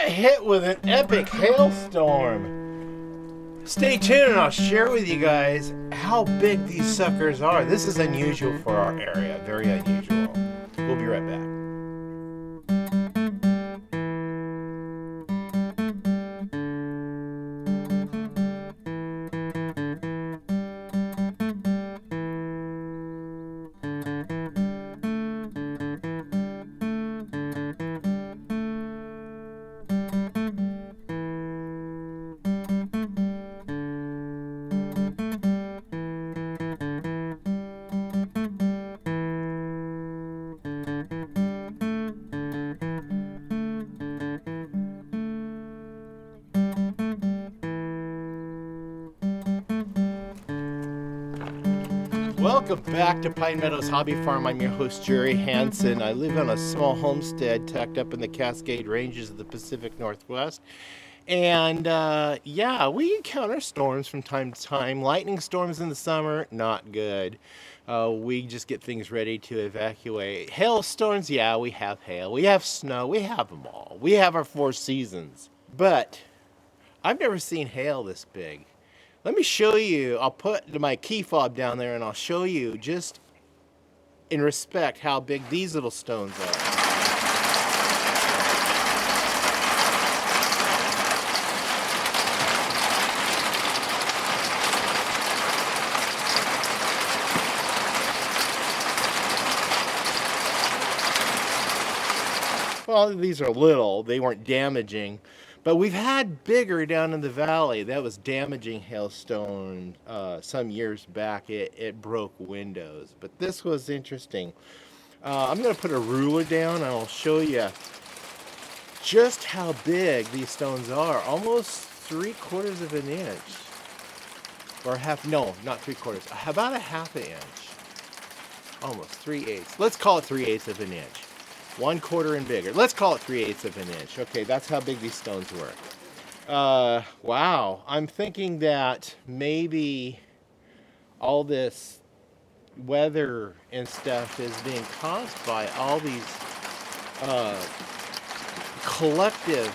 hit with an epic hailstorm. Stay tuned and I'll share with you guys how big these suckers are. This is unusual for our area, very unusual. We'll be right back. Welcome back to Pine Meadows Hobby Farm. I'm your host, Jerry Hansen. I live on a small homestead tucked up in the Cascade Ranges of the Pacific Northwest. And yeah, we encounter storms from time to time. Lightning storms in the summer, not good. We just get things ready to evacuate. Hailstorms, yeah, we have hail. We have snow. We have them all. We have our 4 seasons. But I've never seen hail this big. Let me show you. I'll put my key fob down there and I'll show you just in respect how big these little stones are. Well, these are little. They weren't damaging. But we've had bigger down in the valley. That was damaging hailstone some years back. It broke windows. But this was interesting. I'm going to put a ruler down and I'll show you just how big these stones are. Almost 3/4 of an inch. Or half, no, not 3/4. About a half an inch. Almost 3/8. Let's call it 3/8 of an inch. 1/4 and bigger. Let's call it 3/8 of an inch. Okay, that's how big these stones were. Wow. I'm thinking that maybe all this weather and stuff is being caused by all these collective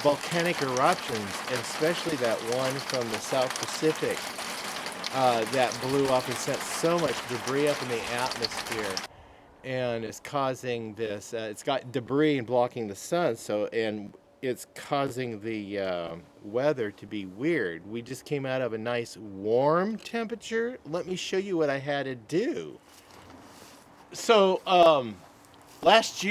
volcanic eruptions, and especially that one from the South Pacific that blew up and sent so much debris up in the atmosphere. And it's causing this, it's got debris and blocking the sun, and it's causing the weather to be weird. We just came out of a nice warm temperature. Let me show you what I had to do. So last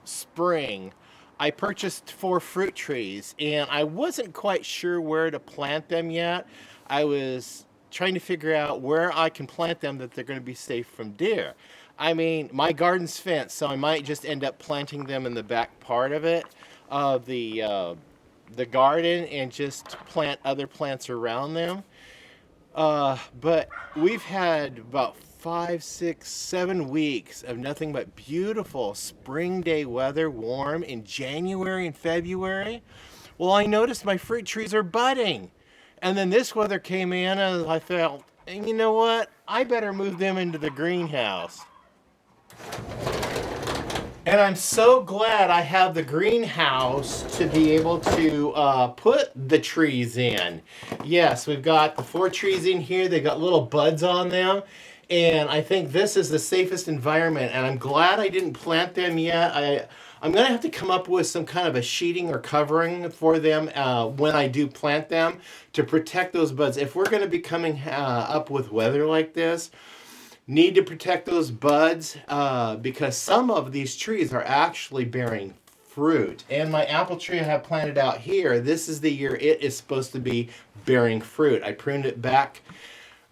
spring, I purchased 4 fruit trees, and I wasn't quite sure where to plant them yet. I was trying to figure out where I can plant them that they're going to be safe from deer. I mean, my garden's fenced, so I might just end up planting them in the back part of it, of the garden, and just plant other plants around them. But we've had about 5, 6, 7 weeks of nothing but beautiful spring day weather, warm in January and February. Well, I noticed my fruit trees are budding. And then this weather came in and I felt, and you know what? I better move them into the greenhouse. And I'm so glad I have the greenhouse to be able to put the trees in. Yes, we've got the 4 trees in here. They got little buds on them. And I think this is the safest environment. And I'm glad I didn't plant them yet. I'm going to have to come up with some kind of a sheeting or covering for them when I do plant them to protect those buds. If we're going to be coming up with weather like this, need to protect those buds because some of these trees are actually bearing fruit. And my apple tree I have planted out here, this is the year it is supposed to be bearing fruit. I pruned it back.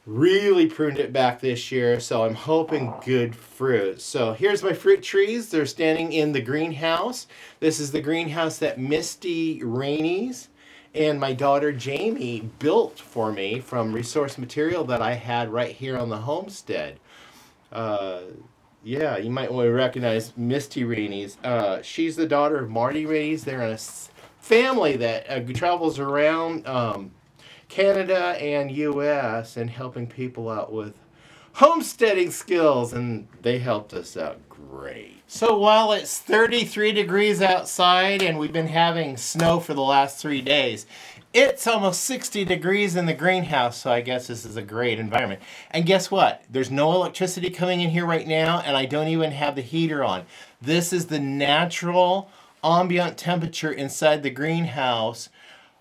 Really pruned it back this year, so I'm hoping good fruit. So here's my fruit trees. They're standing in the greenhouse. This is the greenhouse that Misty Rainey's and my daughter Jamie built for me from resource material that I had right here on the homestead. Yeah, you might want to recognize Misty Rainey's. She's the daughter of Marty Rainey's. They're in a family that travels around Canada and U.S. and helping people out with homesteading skills, and they helped us out great. So while it's 33 degrees outside and we've been having snow for the last 3 days, it's almost 60 degrees in the greenhouse, so I guess this is a great environment. And guess what? There's no electricity coming in here right now, and I don't even have the heater on. This is the natural ambient temperature inside the greenhouse,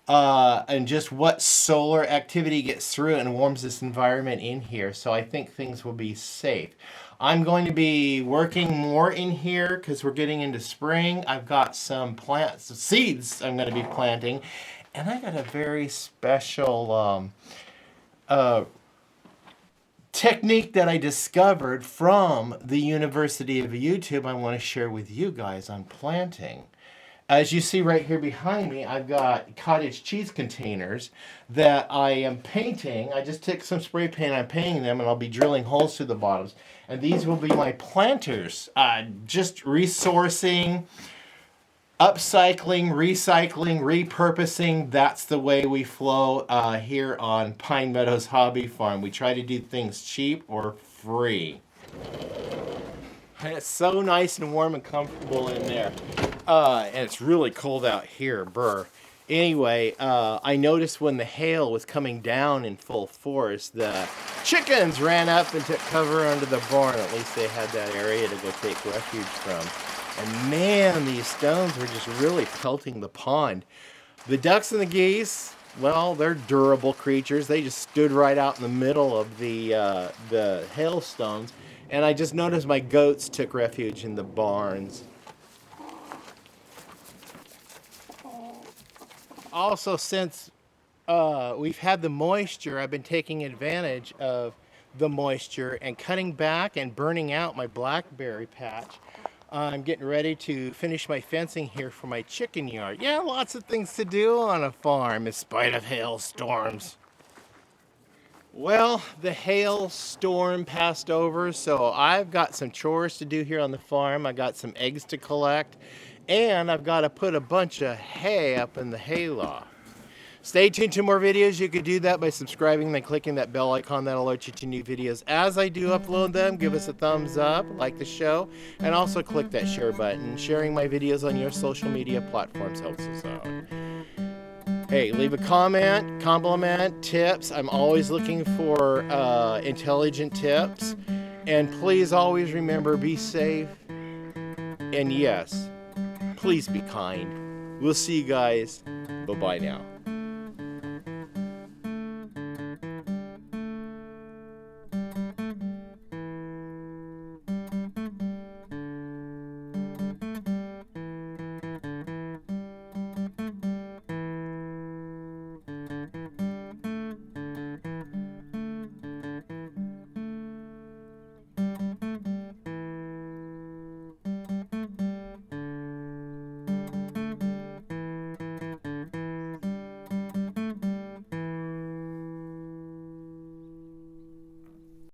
and just what solar activity gets through and warms this environment in here. So I think things will be safe. I'm going to be working more in here because we're getting into spring. I've got some plants, seeds I'm going to be planting. And I got a very special technique that I discovered from the University of YouTube I want to share with you guys on planting. As you see right here behind me, I've got cottage cheese containers that I am painting. I just took some spray paint, I'm painting them, and I'll be drilling holes through the bottoms. And these will be my planters. Just resourcing, upcycling, recycling, repurposing. That's the way we flow here on Pine Meadows Hobby Farm. We try to do things cheap or free. And it's so nice and warm and comfortable in there. And it's really cold out here, brr. Anyway, I noticed when the hail was coming down in full force, the chickens ran up and took cover under the barn. At least they had that area to go take refuge from. And man, these stones were just really pelting the pond. The ducks and the geese, well, they're durable creatures. They just stood right out in the middle of the hailstones. And I just noticed my goats took refuge in the barns. Also, since we've had the moisture, I've been taking advantage of the moisture and cutting back and burning out my blackberry patch. I'm getting ready to finish my fencing here for my chicken yard. Yeah, lots of things to do on a farm in spite of hailstorms. Well, the hailstorm passed over, so I've got some chores to do here on the farm. I got some eggs to collect, and I've got to put a bunch of hay up in the hayloft. Stay tuned to more videos. You could do that by subscribing and then clicking that bell icon that alert you to new videos. As I do upload them, give us a thumbs up, like the show, and also click that share button. Sharing my videos on your social media platforms helps us out. Hey, leave a comment, compliment, tips. I'm always looking for intelligent tips. And please always remember, be safe. And yes, please be kind. We'll see you guys. Bye-bye now.